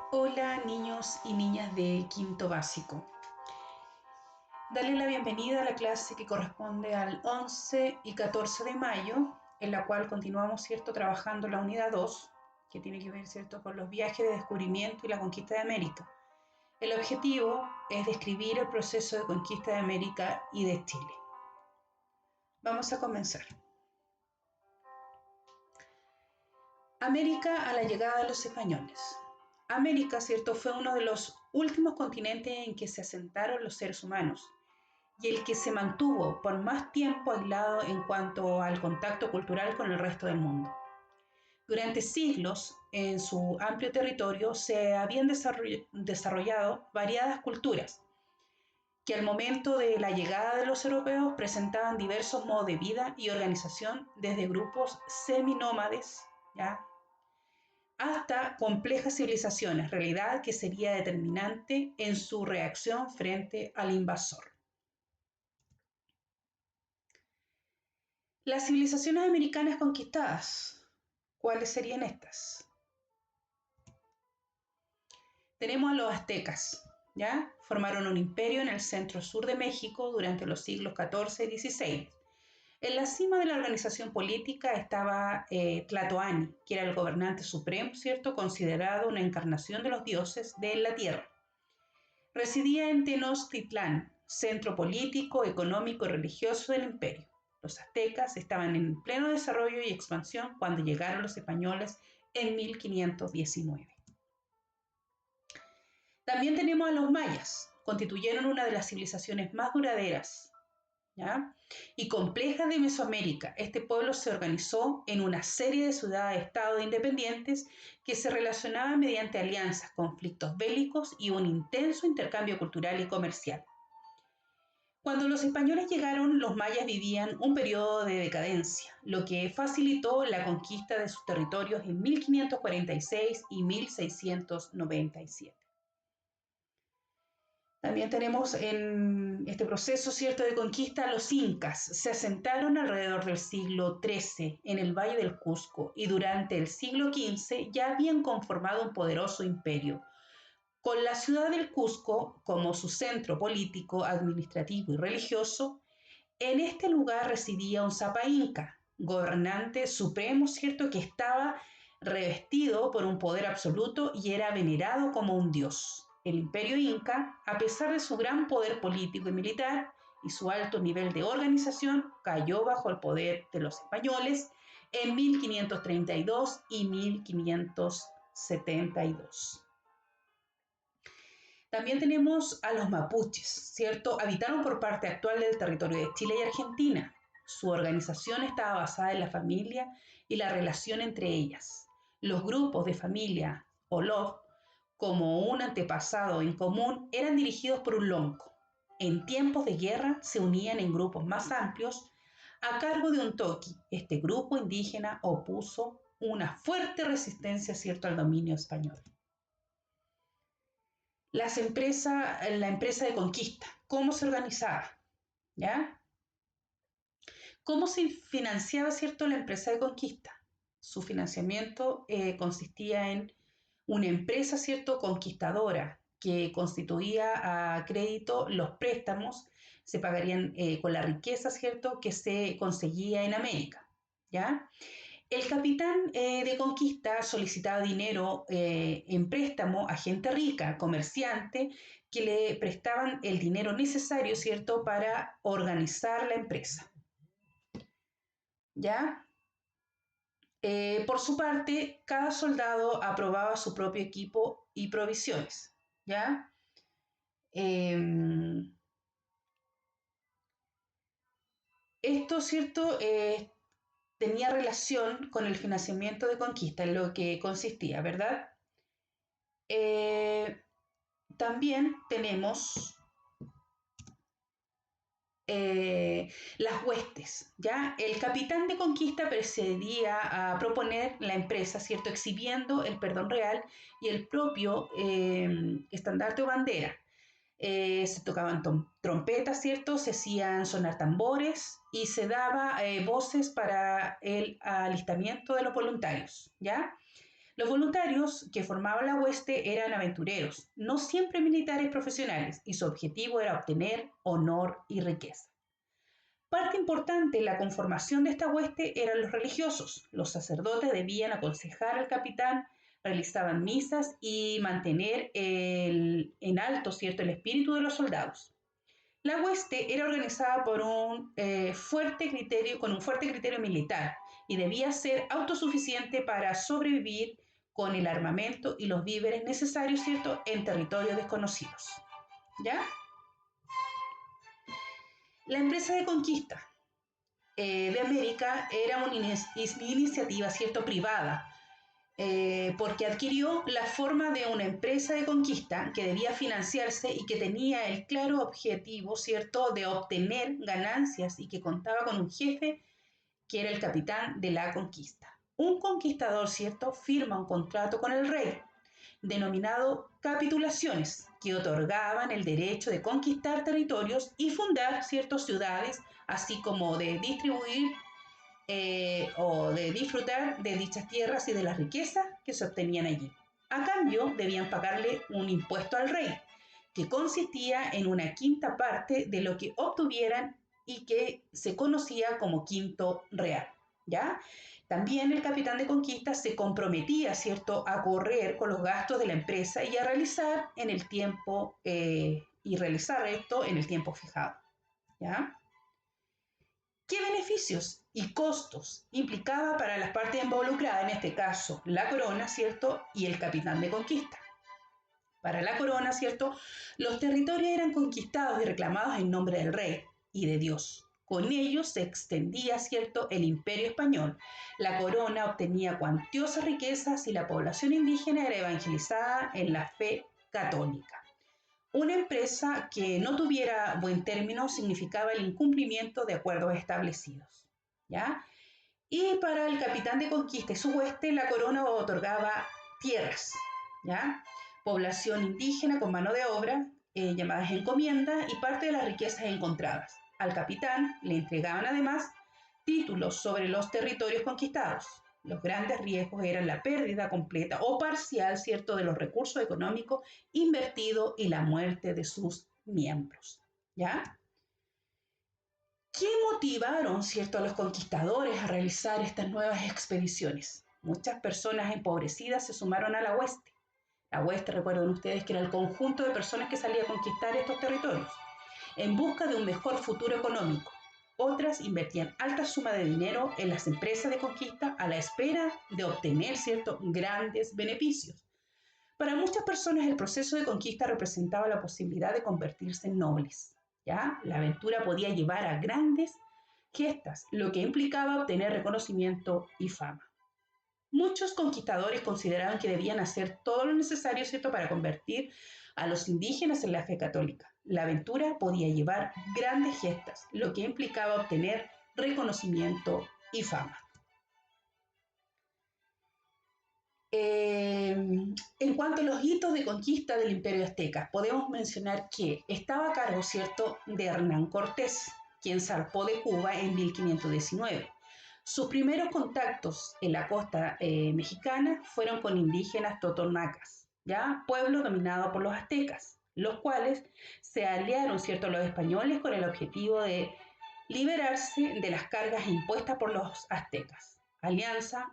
Hola niños y niñas de quinto básico. Dale la bienvenida a la clase que corresponde al 11 y 14 de mayo, en la cual continuamos, ¿cierto?, trabajando la unidad 2, que tiene que ver, ¿cierto?, con los viajes de descubrimiento y la conquista de América. El objetivo es describir el proceso de conquista de América y de Chile. Vamos a comenzar. América a la llegada de los españoles. América, ¿cierto?, fue uno de los últimos continentes en que se asentaron los seres humanos y el que se mantuvo por más tiempo aislado en cuanto al contacto cultural con el resto del mundo. Durante siglos, en su amplio territorio se habían desarrollado variadas culturas que al momento de la llegada de los europeos presentaban diversos modos de vida y organización, desde grupos seminómades, ¿ya?, hasta complejas civilizaciones, realidad que sería determinante en su reacción frente al invasor. Las civilizaciones americanas conquistadas, ¿cuáles serían estas? Tenemos a los aztecas, ¿ya? Formaron un imperio en el centro-sur de México durante los siglos XIV y XVI. En la cima de la organización política estaba Tlatoani, que era el gobernante supremo, ¿cierto?, considerado una encarnación de los dioses de la tierra. Residía en Tenochtitlán, centro político, económico y religioso del imperio. Los aztecas estaban en pleno desarrollo y expansión cuando llegaron los españoles en 1519. También tenemos a los mayas, constituyeron una de las civilizaciones más duraderas, ¿ya?, y complejas de Mesoamérica. Este pueblo se organizó en una serie de ciudades-estado independientes que se relacionaban mediante alianzas, conflictos bélicos y un intenso intercambio cultural y comercial. Cuando los españoles llegaron, los mayas vivían un periodo de decadencia, lo que facilitó la conquista de sus territorios en 1546 y 1697. También tenemos en este proceso, ¿cierto?, de conquista a los incas. Se asentaron alrededor del siglo XIII en el Valle del Cusco y durante el siglo XV ya habían conformado un poderoso imperio, con la ciudad del Cusco como su centro político, administrativo y religioso. En este lugar residía un Sapa Inca, gobernante supremo, ¿cierto?, que estaba revestido por un poder absoluto y era venerado como un dios. El imperio inca, a pesar de su gran poder político y militar y su alto nivel de organización, cayó bajo el poder de los españoles en 1532 y 1572. También tenemos a los mapuches, ¿cierto? Habitaron por parte actual del territorio de Chile y Argentina. Su organización estaba basada en la familia y la relación entre ellas. Los grupos de familia o LOF, como un antepasado en común, eran dirigidos por un lonco. En tiempos de guerra se unían en grupos más amplios a cargo de un toqui. Este grupo indígena opuso una fuerte resistencia, ¿cierto?, al dominio español. La empresa de conquista, ¿cómo se organizaba? ¿Ya? ¿Cómo se financiaba, cierto, la empresa de conquista? Su financiamiento consistía en una empresa, cierto, conquistadora, que constituía a crédito los préstamos, se pagarían con la riqueza, cierto, que se conseguía en América, ¿ya? El capitán de conquista solicitaba dinero en préstamo a gente rica, comerciante, que le prestaban el dinero necesario, ¿cierto?, para organizar la empresa. ¿Ya? Por su parte, cada soldado aprobaba su propio equipo y provisiones. ¿Ya? Eh, Esto, ¿cierto?, tenía relación con el financiamiento de conquista, en lo que consistía, ¿verdad? Eh, También tenemos las huestes, ¿ya? El capitán de conquista procedía a proponer la empresa, ¿cierto?, exhibiendo el perdón real y el propio estandarte o bandera. Se tocaban trompetas, ¿cierto? Se hacían sonar tambores y se daba voces para el alistamiento de los voluntarios, ¿ya? Los voluntarios que formaban la hueste eran aventureros, no siempre militares profesionales, y su objetivo era obtener honor y riqueza. Parte importante en la conformación de esta hueste eran los religiosos. Los sacerdotes debían aconsejar al capitán, realizaban misas y mantener en alto, ¿cierto?, el espíritu de los soldados. La hueste era organizada por con un fuerte criterio militar y debía ser autosuficiente para sobrevivir con el armamento y los víveres necesarios, ¿cierto?, en territorios desconocidos. ¿Ya? La empresa de conquista de América era una iniciativa, ¿cierto?, privada, porque adquirió la forma de una empresa de conquista que debía financiarse y que tenía el claro objetivo, ¿cierto?, de obtener ganancias y que contaba con un jefe que era el capitán de la conquista. Un conquistador, ¿cierto?, firma un contrato con el rey, denominado capitulaciones, que otorgaban el derecho de conquistar territorios y fundar ciertas ciudades, así como de distribuir o de disfrutar de dichas tierras y de las riquezas que se obtenían allí. A cambio, debían pagarle un impuesto al rey, que consistía en una quinta parte de lo que obtuvieran y que se conocía como quinto real. ¿Ya? También el capitán de conquista se comprometía, ¿cierto?, a correr con los gastos de la empresa y a realizar en el tiempo y realizar esto en el tiempo fijado. ¿Ya? ¿Qué beneficios y costos implicaba para las partes involucradas, en este caso la corona, ¿cierto?, y el capitán de conquista? Para la corona, ¿cierto?, los territorios eran conquistados y reclamados en nombre del rey y de Dios. Con ellos se extendía, ¿cierto?, el imperio español. La corona obtenía cuantiosas riquezas y la población indígena era evangelizada en la fe católica. Una empresa que no tuviera buen término significaba el incumplimiento de acuerdos establecidos. ¿Ya? Y para el capitán de conquista y su hueste, la corona otorgaba tierras, ¿ya?, población indígena con mano de obra, llamadas encomiendas, y parte de las riquezas encontradas. Al capitán le entregaban además títulos sobre los territorios conquistados. Los grandes riesgos eran la pérdida completa o parcial, ¿cierto?, de los recursos económicos invertidos y la muerte de sus miembros. ¿Ya? ¿Qué motivaron, ¿cierto?, a los conquistadores a realizar estas nuevas expediciones? Muchas personas empobrecidas se sumaron a la hueste. La hueste, recuerden ustedes, que era el conjunto de personas que salía a conquistar estos territorios en busca de un mejor futuro económico. Otras invertían altas sumas de dinero en las empresas de conquista a la espera de obtener, ¿cierto?, grandes beneficios. Para muchas personas el proceso de conquista representaba la posibilidad de convertirse en nobles. ¿Ya? La aventura podía llevar a grandes gestas, lo que implicaba obtener reconocimiento y fama. Muchos conquistadores consideraban que debían hacer todo lo necesario, ¿cierto?, para convertir a los indígenas en la fe católica. La aventura podía llevar grandes gestas, lo que implicaba obtener reconocimiento y fama. En cuanto a los hitos de conquista del Imperio Azteca, podemos mencionar que estaba a cargo, ¿cierto?, de Hernán Cortés, quien zarpó de Cuba en 1519. Sus primeros contactos en la costa mexicana fueron con indígenas totonacas, ¿ya?, pueblo dominado por los aztecas, los cuales se aliaron, ¿cierto?, a los españoles con el objetivo de liberarse de las cargas impuestas por los aztecas. Alianza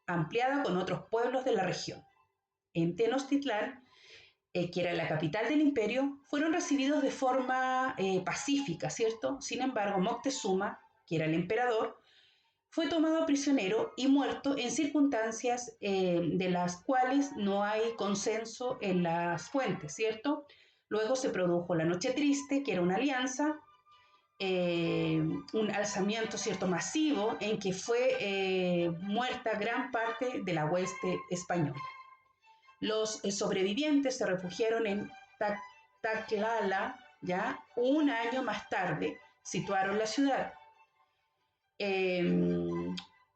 ampliada con otros pueblos de la región. En Tenochtitlán, que era la capital del imperio, fueron recibidos de forma pacífica, ¿cierto? Sin embargo, Moctezuma, que era el emperador, fue tomado prisionero y muerto en circunstancias de las cuales no hay consenso en las fuentes, ¿cierto? Luego se produjo la Noche Triste, que era una alianza, un alzamiento, ¿cierto?, masivo en que fue muerta gran parte de la hueste española. Los sobrevivientes se refugiaron en Tlaxcala, ¿ya? Un año más tarde situaron la ciudad.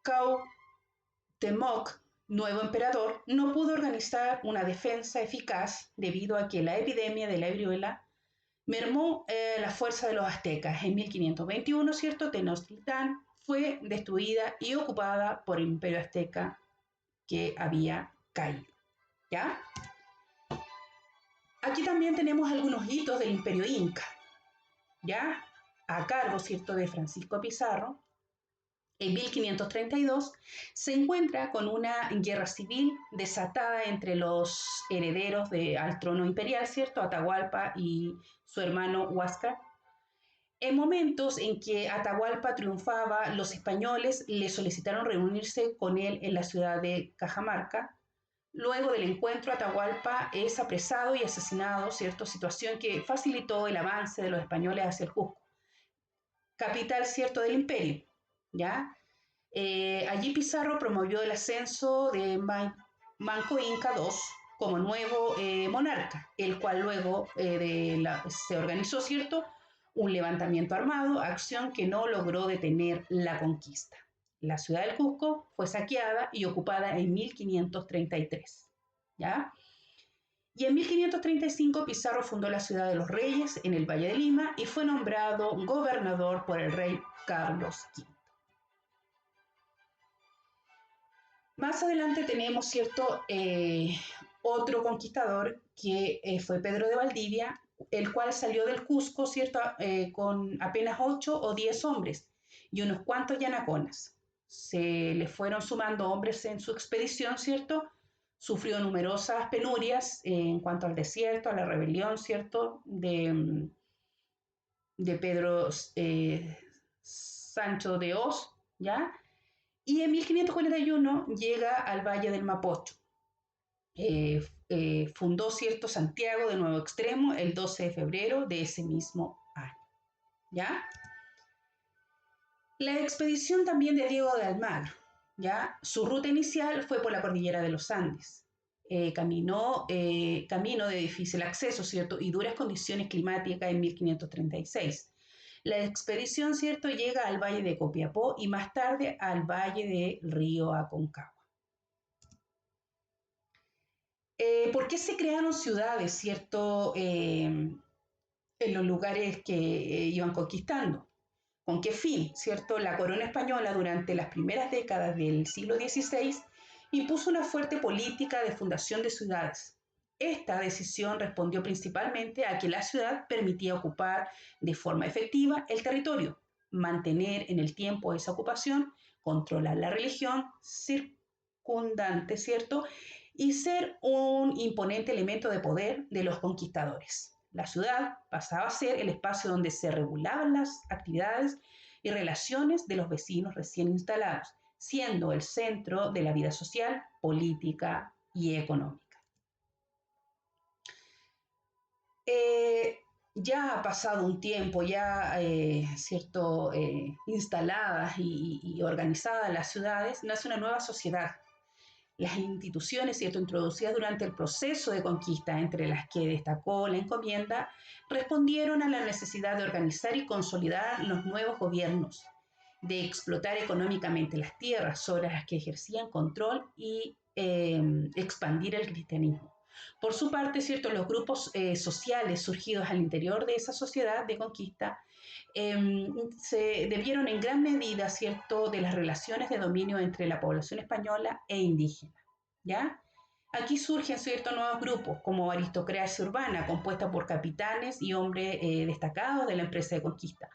Cuauhtémoc, nuevo emperador, no pudo organizar una defensa eficaz debido a que la epidemia de la viruela mermó la fuerza de los aztecas. En 1521, ¿cierto?, Tenochtitlán fue destruida y ocupada por el imperio azteca, que había caído, ¿ya? Aquí también tenemos algunos hitos del Imperio Inca, ¿ya? A cargo, ¿cierto?, de Francisco Pizarro. En 1532 se encuentra con una guerra civil desatada entre los herederos al trono imperial, ¿cierto?, Atahualpa y su hermano Huáscar. En momentos en que Atahualpa triunfaba, los españoles le solicitaron reunirse con él en la ciudad de Cajamarca. Luego del encuentro, Atahualpa es apresado y asesinado, ¿cierto?, situación que facilitó el avance de los españoles hacia el Cusco, capital, ¿cierto?, del imperio, ¿ya? Allí Pizarro promovió el ascenso de Manco Inca II como nuevo monarca, el cual luego se organizó, ¿cierto?, un levantamiento armado, acción que no logró detener la conquista. La ciudad del Cusco fue saqueada y ocupada en 1533, ¿ya? Y en 1535 Pizarro fundó la ciudad de los Reyes en el Valle de Lima y fue nombrado gobernador por el rey Carlos V. Más adelante tenemos, ¿cierto?, otro conquistador que fue Pedro de Valdivia, el cual salió del Cusco, ¿cierto?, con apenas 8 o 10 hombres y unos cuantos yanaconas. Se le fueron sumando hombres en su expedición, ¿cierto? Sufrió numerosas penurias en cuanto al desierto, a la rebelión, ¿cierto?, de Pedro Sancho de Oz, ¿ya? Y en 1541 llega al Valle del Mapocho. Fundó, ¿cierto?, Santiago de Nuevo Extremo el 12 de febrero de ese mismo año, ¿ya? La expedición también de Diego de Almagro, ¿ya? Su ruta inicial fue por la cordillera de los Andes. Camino de difícil acceso, ¿cierto?, y duras condiciones climáticas en 1536. La expedición, ¿cierto?, llega al valle de Copiapó y más tarde al valle del río Aconcagua. ¿Por qué se crearon ciudades, ¿cierto?, en los lugares que iban conquistando? ¿Con qué fin? ¿Cierto? La corona española durante las primeras décadas del siglo XVI impuso una fuerte política de fundación de ciudades. Esta decisión respondió principalmente a que la ciudad permitía ocupar de forma efectiva el territorio, mantener en el tiempo esa ocupación, controlar la religión circundante, ¿cierto?, y ser un imponente elemento de poder de los conquistadores. La ciudad pasaba a ser el espacio donde se regulaban las actividades y relaciones de los vecinos recién instalados, siendo el centro de la vida social, política y económica. Ya ha pasado un tiempo, ya instaladas y organizadas las ciudades, nace una nueva sociedad. Las instituciones, ¿cierto?, introducidas durante el proceso de conquista, entre las que destacó la encomienda, respondieron a la necesidad de organizar y consolidar los nuevos gobiernos, de explotar económicamente las tierras sobre las que ejercían control y expandir el cristianismo. Por su parte, ¿cierto?, los grupos sociales surgidos al interior de esa sociedad de conquista se debieron en gran medida, ¿cierto?, de las relaciones de dominio entre la población española e indígena, ¿ya? Aquí surgen, ¿cierto?, nuevos grupos como aristocracia urbana, compuesta por capitanes y hombres destacados de la empresa de conquista.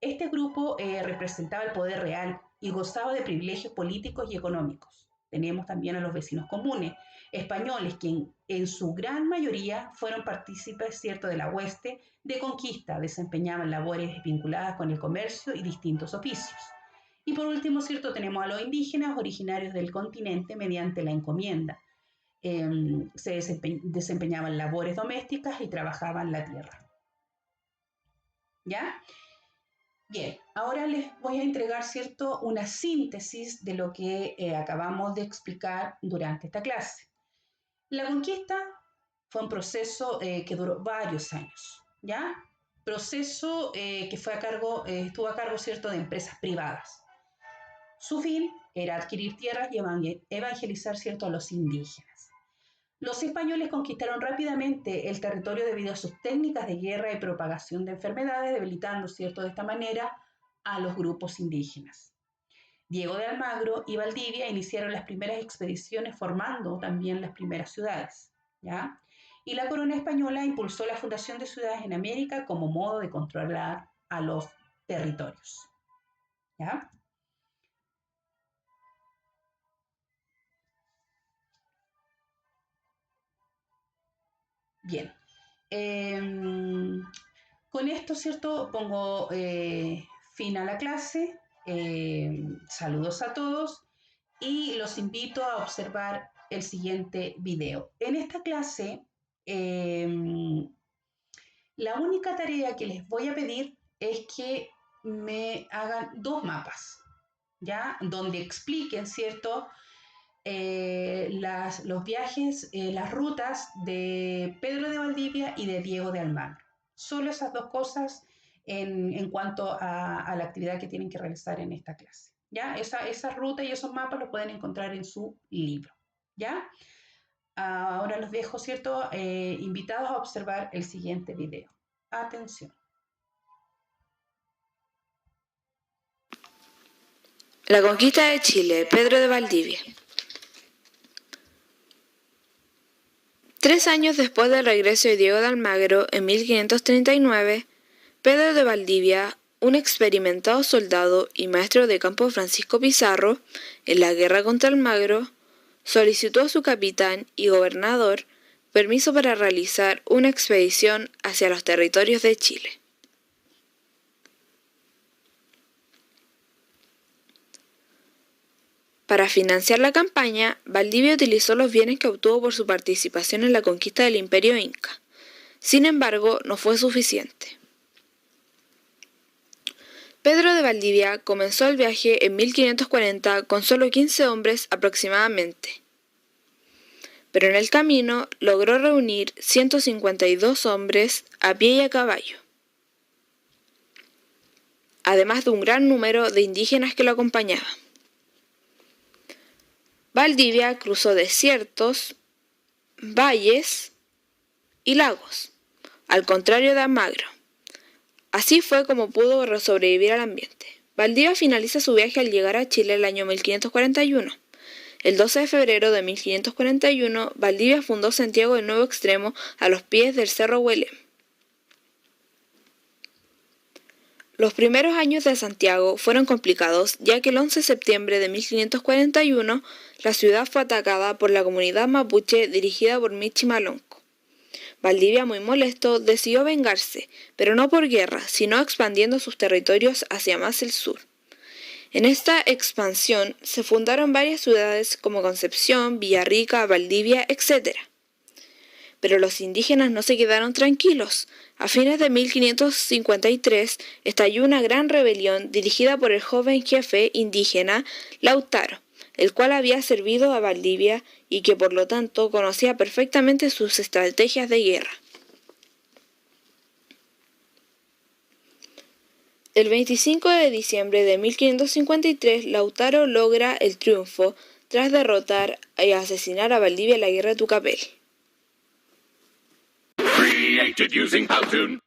Este grupo representaba el poder real y gozaba de privilegios políticos y económicos. Tenemos también a los vecinos comunes, españoles, que en su gran mayoría fueron partícipes, ¿cierto?, de la hueste de conquista, desempeñaban labores vinculadas con el comercio y distintos oficios. Y por último, ¿cierto?, tenemos a los indígenas originarios del continente mediante la encomienda. Se desempeñaban labores domésticas y trabajaban la tierra. ¿Ya? Bien, ahora les voy a entregar, ¿cierto?, una síntesis de lo que acabamos de explicar durante esta clase. La conquista fue un proceso que duró varios años, ¿ya? Proceso que estuvo a cargo, ¿cierto?, de empresas privadas. Su fin era adquirir tierras y evangelizar, ¿cierto?, a los indígenas. Los españoles conquistaron rápidamente el territorio debido a sus técnicas de guerra y propagación de enfermedades, debilitando, ¿cierto?, de esta manera a los grupos indígenas. Diego de Almagro y Valdivia iniciaron las primeras expediciones formando también las primeras ciudades, ¿ya? Y la corona española impulsó la fundación de ciudades en América como modo de controlar a los territorios, ¿ya? Bien. Con esto, ¿cierto? Pongo fin a la clase. Saludos a todos y los invito a observar el siguiente video. En esta clase, la única tarea que les voy a pedir es que me hagan dos mapas, ¿ya? Donde expliquen, ¿cierto? Los viajes, las rutas de Pedro de Valdivia y de Diego de Almagro. Solo esas dos cosas en cuanto a la actividad que tienen que realizar en esta clase. ¿Ya? Esa ruta y esos mapas los pueden encontrar en su libro. ¿Ya? Ahora los dejo, ¿cierto? Invitados a observar el siguiente video. Atención. La conquista de Chile, Pedro de Valdivia. 3 años después del regreso de Diego de Almagro, en 1539, Pedro de Valdivia, un experimentado soldado y maestro de campo Francisco Pizarro, en la guerra contra Almagro, solicitó a su capitán y gobernador permiso para realizar una expedición hacia los territorios de Chile. Para financiar la campaña, Valdivia utilizó los bienes que obtuvo por su participación en la conquista del Imperio Inca. Sin embargo, no fue suficiente. Pedro de Valdivia comenzó el viaje en 1540 con solo 15 hombres aproximadamente. Pero en el camino logró reunir 152 hombres a pie y a caballo, además de un gran número de indígenas que lo acompañaban. Valdivia cruzó desiertos, valles y lagos, al contrario de Almagro. Así fue como pudo sobrevivir al ambiente. Valdivia finaliza su viaje al llegar a Chile el año 1541. El 12 de febrero de 1541, Valdivia fundó Santiago del Nuevo Extremo a los pies del Cerro Huelén. Los primeros años de Santiago fueron complicados, ya que el 11 de septiembre de 1541 la ciudad fue atacada por la comunidad mapuche dirigida por Michi Malonco. Valdivia, muy molesto, decidió vengarse, pero no por guerra, sino expandiendo sus territorios hacia más el sur. En esta expansión se fundaron varias ciudades como Concepción, Villarrica, Valdivia, etc. Pero los indígenas no se quedaron tranquilos. A fines de 1553 estalló una gran rebelión dirigida por el joven jefe indígena Lautaro, el cual había servido a Valdivia y que por lo tanto conocía perfectamente sus estrategias de guerra. El 25 de diciembre de 1553, Lautaro logra el triunfo tras derrotar y asesinar a Valdivia en la guerra de Tucapel. Created using Powtoon.